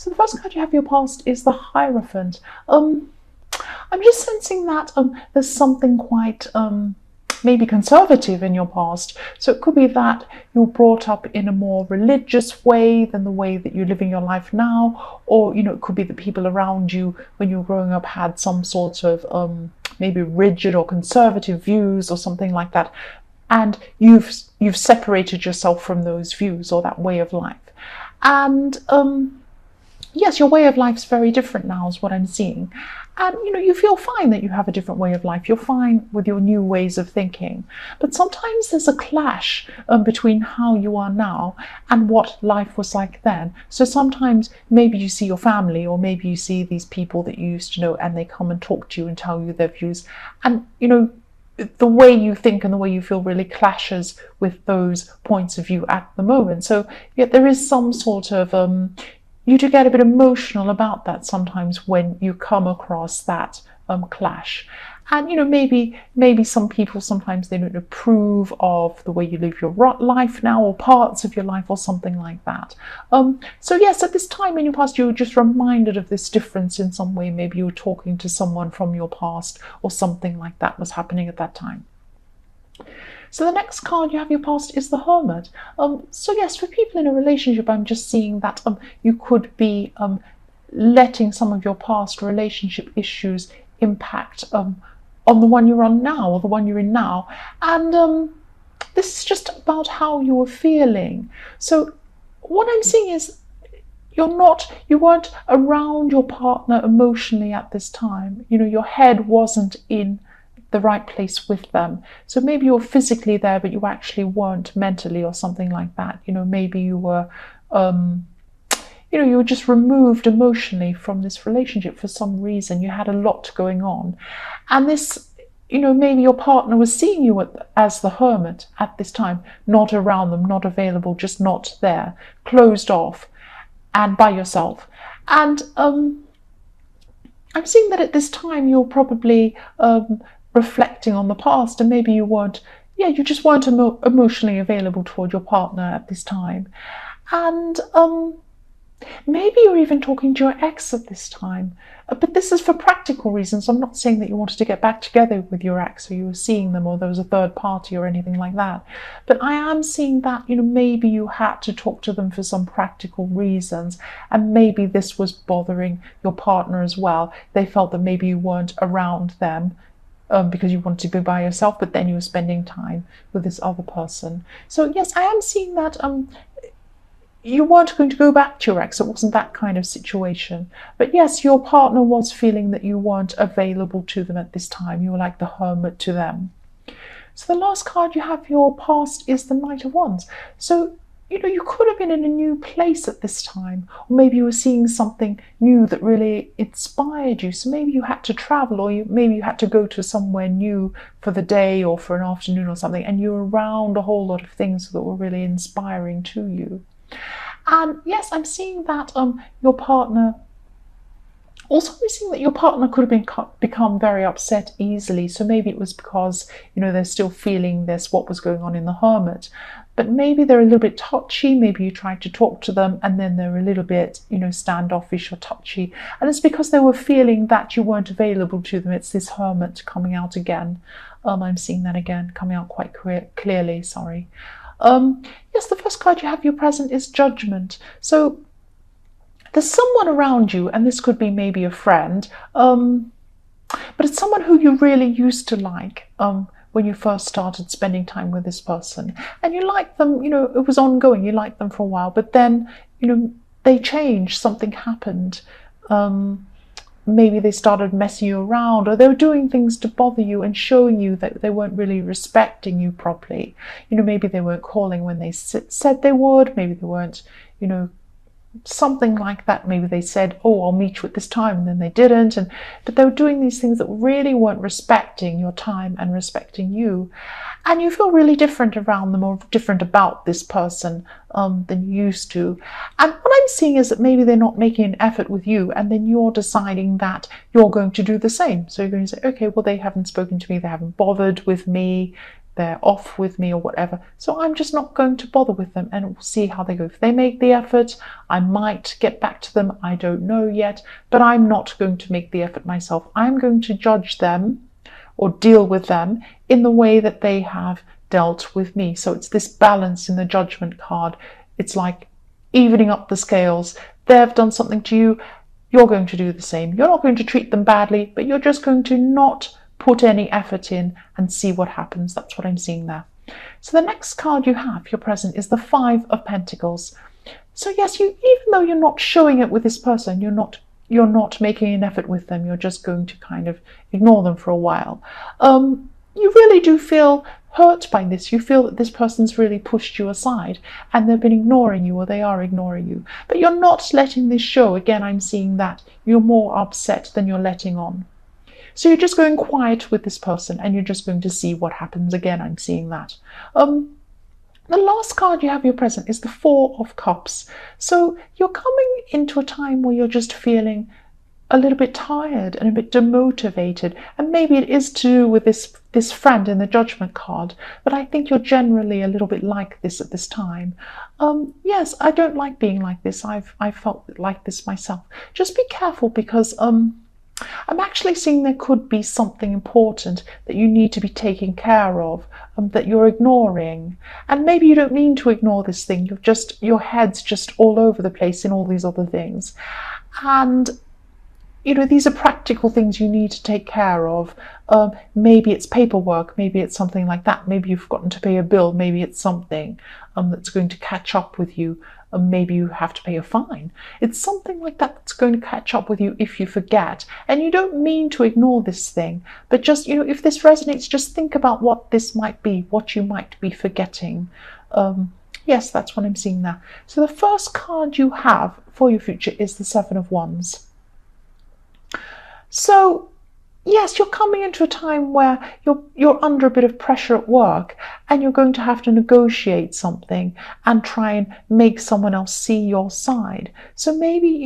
So the first card you have for your past is the Hierophant. I'm just sensing that there's something quite maybe conservative in your past. So it could be that you're brought up in a more religious way than the way that you're living your life now, or it could be that people around you when you were growing up had some sort of maybe rigid or conservative views or something like that, and you've separated yourself from those views or that way of life. And yes, your way of life is very different now, is what I'm seeing. And you feel fine that you have a different way of life. You're fine with your new ways of thinking. But sometimes there's a clash between how you are now and what life was like then. So sometimes maybe you see your family, or maybe you see these people that you used to know, and they come and talk to you and tell you their views. And the way you think and the way you feel really clashes with those points of view at the moment. So yeah, there is some sort of you do get a bit emotional about that sometimes when you come across that clash. And maybe some people, sometimes they don't approve of the way you live your life now, or parts of your life, or something like that. So yes, at this time in your past, you were just reminded of this difference in some way. Maybe you were talking to someone from your past, or something like that was happening at that time. So the next card you have your past is the Hermit. So yes, for people in a relationship, I'm just seeing that you could be letting some of your past relationship issues impact on the one you're on now, or the one you're in now. And this is just about how you were feeling. So what I'm seeing is you weren't around your partner emotionally at this time. Your head wasn't in the right place with them. So maybe you're physically there, but you actually weren't mentally, or something like that. Maybe you were you were just removed emotionally from this relationship for some reason. You had a lot going on, and this, maybe your partner was seeing you as the Hermit at this time, not around them, not available, just not there, closed off and by yourself. And I'm seeing that at this time you're probably reflecting on the past, and maybe you just weren't emotionally available toward your partner at this time. And maybe you're even talking to your ex at this time, but this is for practical reasons. I'm not saying that you wanted to get back together with your ex, or you were seeing them, or there was a third party or anything like that. But I am seeing that maybe you had to talk to them for some practical reasons, and maybe this was bothering your partner as well. They felt that maybe you weren't around them because you wanted to be by yourself, but then you were spending time with this other person. So yes, I am seeing that you weren't going to go back to your ex. It wasn't that kind of situation. But yes, your partner was feeling that you weren't available to them at this time. You were like the Hermit to them. So the last card you have for your past is the Knight of Wands. So you could have been in a new place at this time, or maybe you were seeing something new that really inspired you. So maybe you had to travel, or maybe you had to go to somewhere new for the day or for an afternoon or something, and you were around a whole lot of things that were really inspiring to you. And yes, I'm seeing that your partner, also I'm seeing that your partner could have become very upset easily. So maybe it was because they're still feeling what was going on in the Hermit. But maybe they're a little bit touchy. Maybe you tried to talk to them, and then they're a little bit, standoffish or touchy. And it's because they were feeling that you weren't available to them. It's this Hermit coming out again. I'm seeing that again, coming out quite clearly, sorry. Yes, the first card you have your present is Judgment. So there's someone around you, and this could be maybe a friend, but it's someone who you really used to like when you first started spending time with this person. And you liked them, it was ongoing, you liked them for a while, but then, they changed, something happened. Maybe they started messing you around, or they were doing things to bother you and showing you that they weren't really respecting you properly. Maybe they weren't calling when they said they would, maybe they weren't, something like that. Maybe they said, oh, I'll meet you at this time, and then they didn't. But they were doing these things that really weren't respecting your time and respecting you. And you feel really different around them, or different about this person than you used to. And what I'm seeing is that maybe they're not making an effort with you, and then you're deciding that you're going to do the same. So you're going to say, okay, well, they haven't spoken to me, they haven't bothered with me, they're off with me or whatever. So I'm just not going to bother with them, and we'll see how they go. If they make the effort, I might get back to them. I don't know yet, but I'm not going to make the effort myself. I'm going to judge them or deal with them in the way that they have dealt with me. So it's this balance in the Judgment card. It's like evening up the scales. They've done something to you, you're going to do the same. You're not going to treat them badly, but you're just going to not put any effort in and see what happens. That's what I'm seeing there. So the next card you have, your present, is the Five of Pentacles. So yes, even though you're not showing it with this person, you're not making an effort with them, you're just going to kind of ignore them for a while. You really do feel hurt by this. You feel that this person's really pushed you aside and they've been ignoring you, or they are ignoring you. But you're not letting this show. Again, I'm seeing that you're more upset than you're letting on. So you're just going quiet with this person and you're just going to see what happens. Again, I'm seeing that. The last card you have, your present, is the Four of Cups. So you're coming into a time where you're just feeling a little bit tired and a bit demotivated, and maybe it is to do with this friend in the Judgment card, but I think you're generally a little bit like this at this time. Yes, I don't like being like this. I've felt like this myself. Just be careful, because I'm actually seeing there could be something important that you need to be taking care of, that you're ignoring. And maybe you don't mean to ignore this thing. Your head's just all over the place in all these other things. And these are practical things you need to take care of. Maybe it's paperwork, maybe it's something like that. Maybe you've forgotten to pay a bill, maybe it's something that's going to catch up with you. Maybe you have to pay a fine. It's something like that that's going to catch up with you if you forget. And you don't mean to ignore this thing, but just, if this resonates, just think about what this might be, what you might be forgetting. Yes, that's what I'm seeing there. So the first card you have for your future is the Seven of Wands. So yes, you're coming into a time where you're under a bit of pressure at work, and you're going to have to negotiate something and try and make someone else see your side. So maybe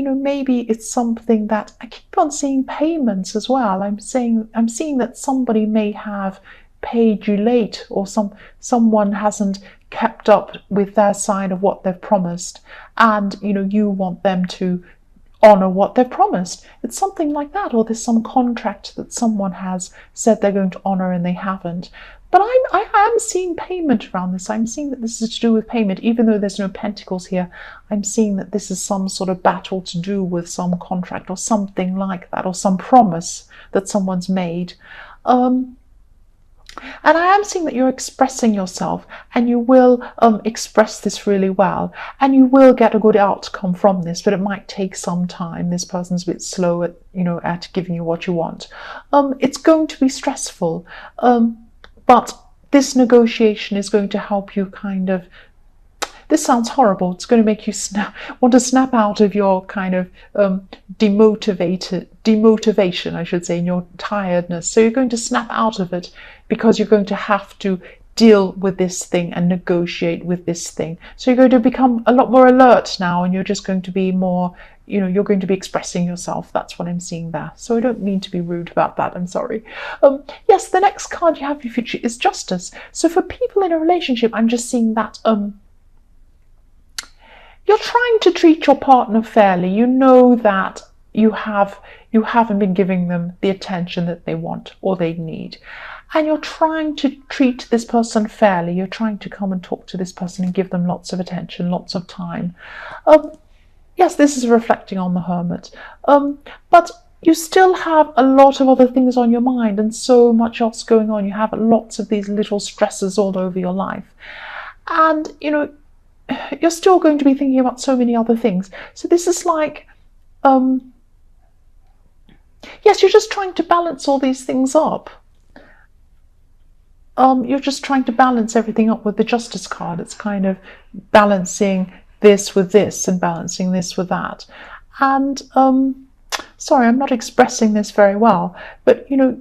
it's something that, I keep on seeing payments as well. I'm seeing that somebody may have paid you late, or someone hasn't kept up with their side of what they've promised, and you want them to honor what they've promised. It's something like that, or there's some contract that someone has said they're going to honor and they haven't. But I am seeing payment around this. I'm seeing that this is to do with payment, even though there's no pentacles here. I'm seeing that this is some sort of battle to do with some contract or something like that, or some promise that someone's made. And I am seeing that you're expressing yourself, and you will express this really well, and you will get a good outcome from this, but it might take some time. This person's a bit slow at giving you what you want. It's going to be stressful, but this negotiation is going to help you kind of, this sounds horrible, it's going to make you want to snap out of your kind of demotivation, I should say, in your tiredness. So you're going to snap out of it, because you're going to have to deal with this thing and negotiate with this thing. So you're going to become a lot more alert now, and you're just going to be more, you're going to be expressing yourself. That's what I'm seeing there. So I don't mean to be rude about that, I'm sorry. Yes, the next card you have for your future is Justice. So for people in a relationship, I'm just seeing that you're trying to treat your partner fairly. You know that you haven't been giving them the attention that they want or they need. And you're trying to treat this person fairly. You're trying to come and talk to this person and give them lots of attention, lots of time. Yes, this is reflecting on the Hermit. But you still have a lot of other things on your mind and so much else going on. You have lots of these little stresses all over your life. And, you're still going to be thinking about so many other things. So this is like, yes, you're just trying to balance all these things up. You're just trying to balance everything up with the Justice card. It's kind of balancing this with this and balancing this with that. And sorry, I'm not expressing this very well, but you're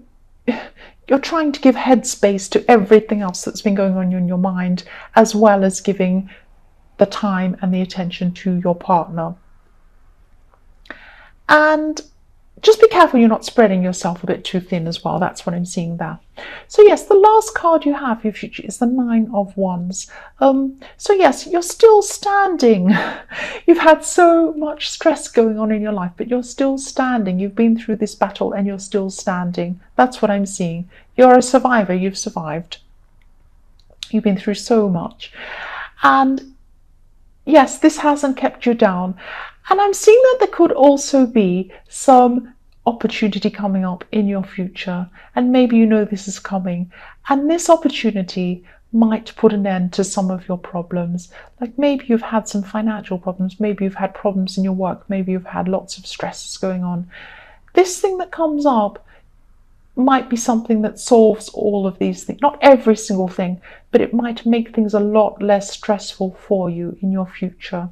trying to give headspace to everything else that's been going on in your mind, as well as giving the time and the attention to your partner. And just be careful you're not spreading yourself a bit too thin as well. That's what I'm seeing there. So yes, the last card you have for your future is the Nine of Wands. So yes, you're still standing. You've had so much stress going on in your life, but you're still standing. You've been through this battle and you're still standing. That's what I'm seeing. You're a survivor. You've survived. You've been through so much. And yes, this hasn't kept you down. And I'm seeing that there could also be some opportunity coming up in your future. And maybe you know this is coming. And this opportunity might put an end to some of your problems. Like maybe you've had some financial problems. Maybe you've had problems in your work. Maybe you've had lots of stresses going on. This thing that comes up might be something that solves all of these things. Not every single thing, but it might make things a lot less stressful for you in your future.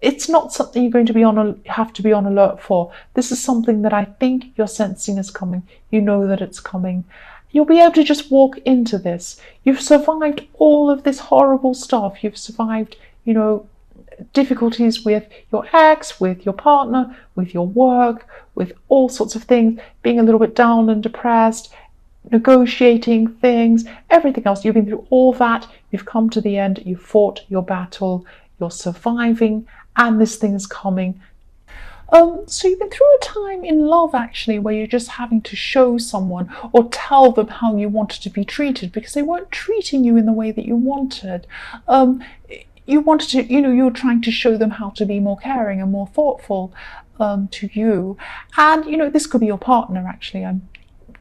It's not something you're going to be have to be on alert for. This is something that I think you're sensing is coming. You know that it's coming. You'll be able to just walk into this. You've survived all of this horrible stuff. You've survived, difficulties with your ex, with your partner, with your work, with all sorts of things, being a little bit down and depressed, negotiating things, everything else. You've been through all that. You've come to the end. You've fought your battle. You're surviving, and this thing is coming. So you've been through a time in love, actually, where you're just having to show someone or tell them how you wanted to be treated because they weren't treating you in the way that you wanted. You wanted to, you were trying to show them how to be more caring and more thoughtful to you. And, this could be your partner, actually.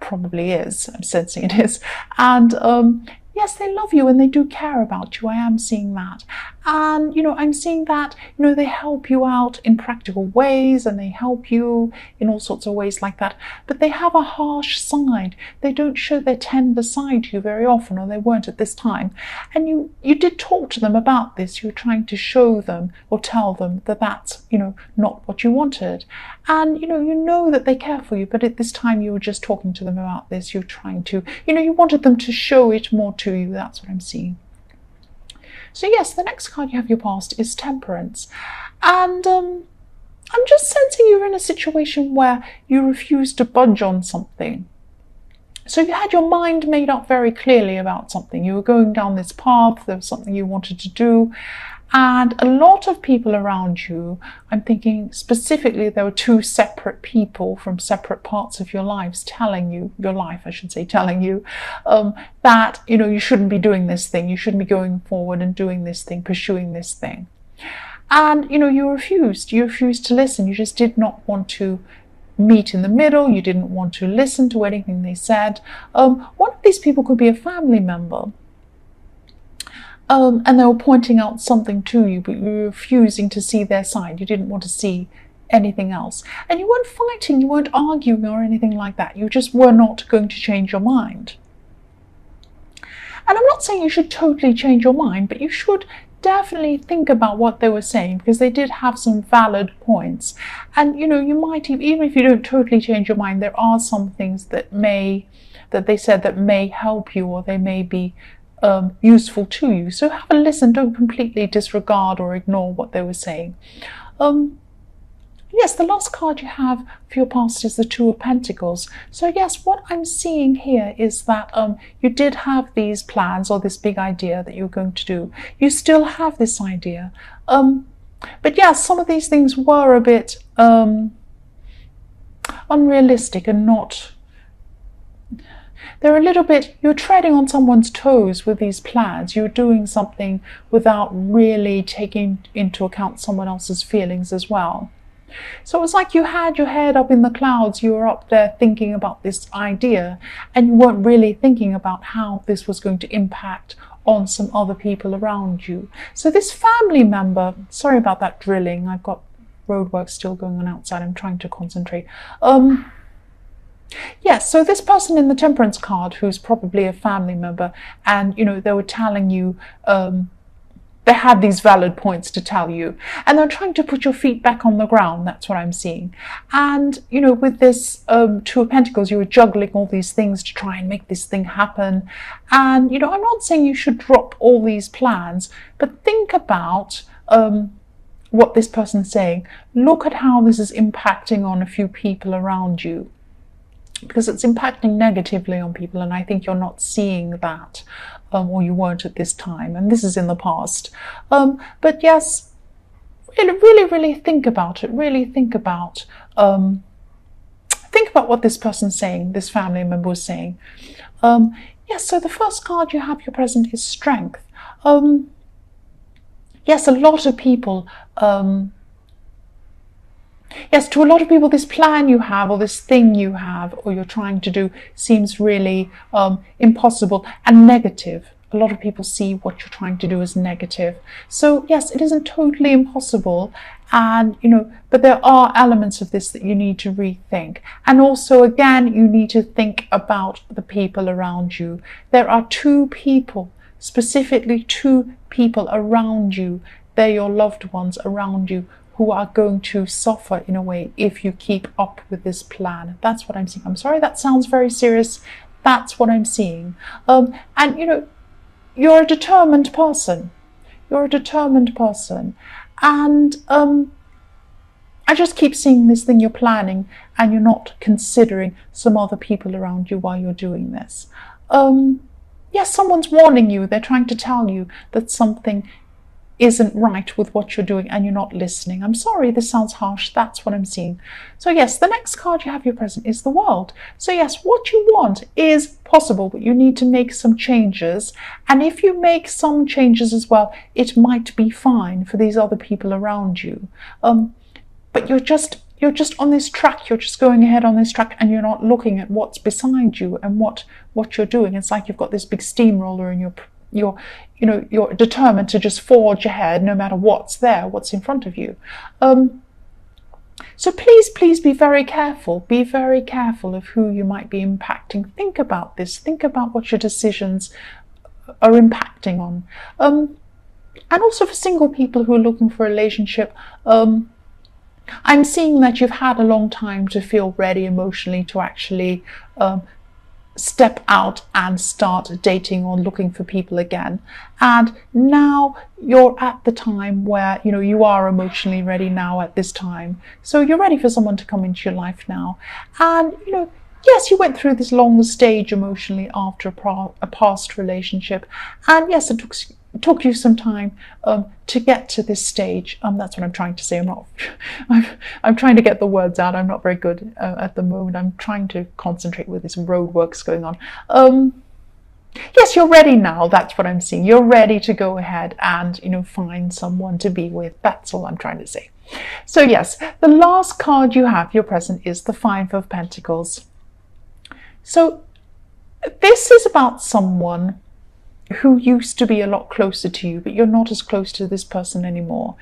Probably is. I'm sensing it is. And yes, they love you and they do care about you. I am seeing that. And, I'm seeing that, they help you out in practical ways and they help you in all sorts of ways like that. But they have a harsh side. They don't show their tender side to you very often, or they weren't at this time. And you did talk to them about this. You were trying to show them or tell them that that's, not what you wanted. And, you know that they care for you, but at this time you were just talking to them about this. You're trying to, you wanted them to show it more to you. That's what I'm seeing. So yes, the next card you have your past is Temperance. And I'm just sensing you're in a situation where you refuse to budge on something. So you had your mind made up very clearly about something. You were going down this path. There was something you wanted to do. And a lot of people around you, I'm thinking specifically there were two separate people from separate parts of your lives telling you that, you shouldn't be doing this thing. You shouldn't be going forward and doing this thing, pursuing this thing. And, you refused. You refused to listen. You just did not want to meet in the middle. You didn't want to listen to anything they said. One of these people could be a family member. And they were pointing out something to you, but you were refusing to see their side. You didn't want to see anything else. And you weren't fighting, you weren't arguing or anything like that. You just were not going to change your mind. And I'm not saying you should totally change your mind, but you should definitely think about what they were saying, because they did have some valid points. And, you might, even if you don't totally change your mind, there are some things that they said that may help you, or they may be useful to you. So have a listen. Don't completely disregard or ignore what they were saying. Yes, the last card you have for your past is the Two of Pentacles. So yes, what I'm seeing here is that you did have these plans or this big idea that you were going to do. You still have this idea. But yes, some of these things were a bit unrealistic and not... They're a little bit, you're treading on someone's toes with these plans. You're doing something without really taking into account someone else's feelings as well. So it was like you had your head up in the clouds. You were up there thinking about this idea, and you weren't really thinking about how this was going to impact on some other people around you. So this family member, sorry about that drilling. I've got roadwork still going on outside. I'm trying to concentrate. Yes, so this person in the Temperance card, who's probably a family member, and they were telling you, they had these valid points to tell you, and they're trying to put your feet back on the ground. That's what I'm seeing. And with this Two of Pentacles, you were juggling all these things to try and make this thing happen. And I'm not saying you should drop all these plans, but think about what this person's saying, look at how this is impacting on a few people around you, because it's impacting negatively on people, and I think you're not seeing that, or you weren't at this time, and this is in the past. But yes, really think about it. Really think about what this person's saying, this family member was saying. Yes, so the first card you have, your present, is strength. Yes, a lot of people, yes, to a lot of people, this plan you have, or this thing you have, or you're trying to do, seems really impossible and negative. A lot of people see what you're trying to do as negative. So yes, it isn't totally impossible, and but there are elements of this that you need to rethink. And also, again, you need to think about the people around you. There are two people, specifically two people around you. They're your loved ones around you, who are going to suffer in a way if you keep up with this plan. That's what I'm seeing. I'm sorry, that sounds very serious. That's what I'm seeing. And you're a determined person. You're a determined person. And I just keep seeing this thing you're planning, and you're not considering some other people around you while you're doing this. Yes, someone's warning you. They're trying to tell you that something isn't right with what you're doing, and you're not listening. I'm sorry, this sounds harsh. That's what I'm seeing. So yes, the next card you have, your present, is the World. So yes, what you want is possible, but you need to make some changes. And if you make some changes as well, it might be fine for these other people around you. But you're just on this track. You're just going ahead on this track, and you're not looking at what's beside you and what you're doing. It's like you've got this big steamroller, and you're determined to just forge ahead no matter what's there, what's in front of you. So please be very careful. Be very careful of who you might be impacting. Think about this. Think about what your decisions are impacting on. And also for single people who are looking for a relationship, I'm seeing that you've had a long time to feel ready emotionally to actually step out and start dating or looking for people again. And now you're at the time where you are emotionally ready now at this time. So you're ready for someone to come into your life now. And yes, you went through this long stage emotionally after a past relationship, and yes, it took you some time to get to this stage. That's what I'm trying to say. I'm trying to get the words out. I'm not very good at the moment. I'm trying to concentrate with this roadworks going on. Yes, you're ready now. That's what I'm seeing. You're ready to go ahead and find someone to be with. That's all I'm trying to say. So yes, the last card you have, your present, is the Five of Pentacles. So this is about someone who used to be a lot closer to you, but you're not as close to this person anymore.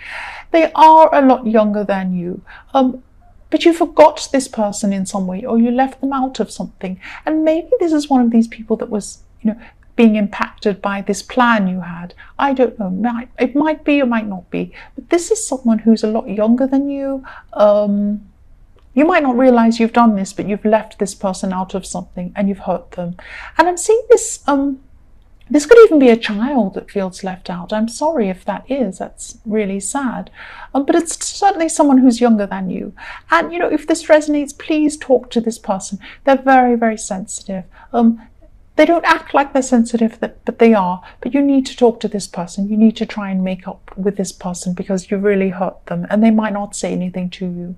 They are a lot younger than you, but you forgot this person in some way, or you left them out of something. And maybe this is one of these people that was, being impacted by this plan you had. I don't know. It might be, it might not be. But this is someone who's a lot younger than you. You might not realize you've done this, but you've left this person out of something and you've hurt them. And I'm seeing this. This could even be a child that feels left out. I'm sorry if that is. That's really sad. But it's certainly someone who's younger than you. And, if this resonates, please talk to this person. They're very, very sensitive. They don't act like they're sensitive, but they are. But you need to talk to this person. You need to try and make up with this person because you really hurt them, and they might not say anything to you.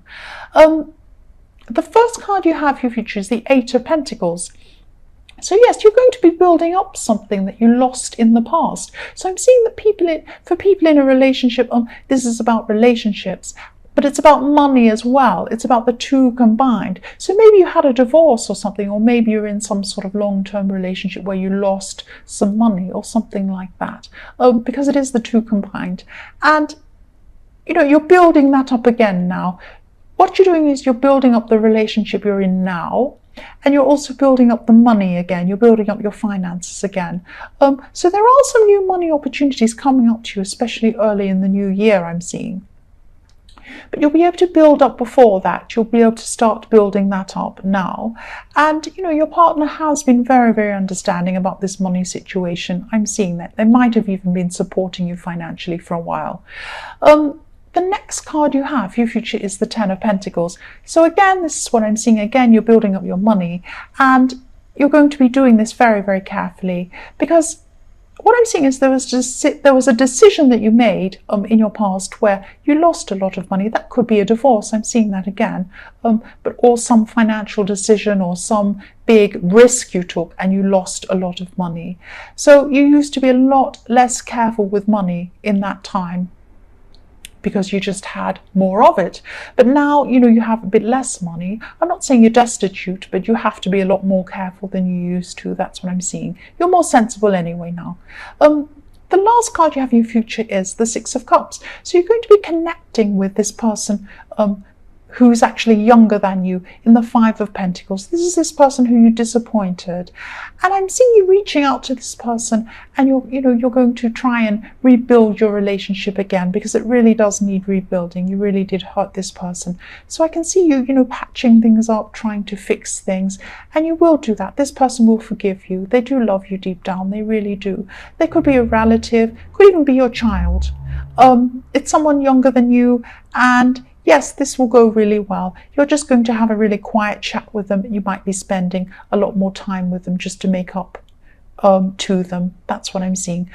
The first card you have, your future, is the Eight of Pentacles. So yes, you're going to be building up something that you lost in the past. So I'm seeing that for people in a relationship, this is about relationships, but it's about money as well. It's about the two combined. So maybe you had a divorce or something, or maybe you're in some sort of long-term relationship where you lost some money or something like that, because it is the two combined. And, you're building that up again now. What you're doing is you're building up the relationship you're in now, and you're also building up the money again. You're building up your finances again. So there are some new money opportunities coming up to you, especially early in the new year, I'm seeing. But you'll be able to build up before that. You'll be able to start building that up now. And, your partner has been very, very understanding about this money situation. I'm seeing that. They might have even been supporting you financially for a while. the next card you have for your future is the Ten of Pentacles. So again, this is what I'm seeing. Again, you're building up your money, and you're going to be doing this very, very carefully, because what I'm seeing is there was a decision that you made in your past where you lost a lot of money. That could be a divorce. I'm seeing that again, or some financial decision or some big risk you took and you lost a lot of money. So you used to be a lot less careful with money in that time, because you just had more of it. But now, you have a bit less money. I'm not saying you're destitute, but you have to be a lot more careful than you used to. That's what I'm seeing. You're more sensible anyway now. The last card you have in your future is the Six of Cups. So you're going to be connecting with this person who's actually younger than you in the Five of Pentacles. This is this person who you disappointed, and I'm seeing you reaching out to this person, and you're going to try and rebuild your relationship again, because it really does need rebuilding. You really did hurt this person. So I can see you patching things up, trying to fix things, and you will do that. This person will forgive you. They do love you deep down. They really do. They could be a relative, could even be your child. It's someone younger than you, and yes, this will go really well. You're just going to have a really quiet chat with them. You might be spending a lot more time with them just to make up to them. That's what I'm seeing.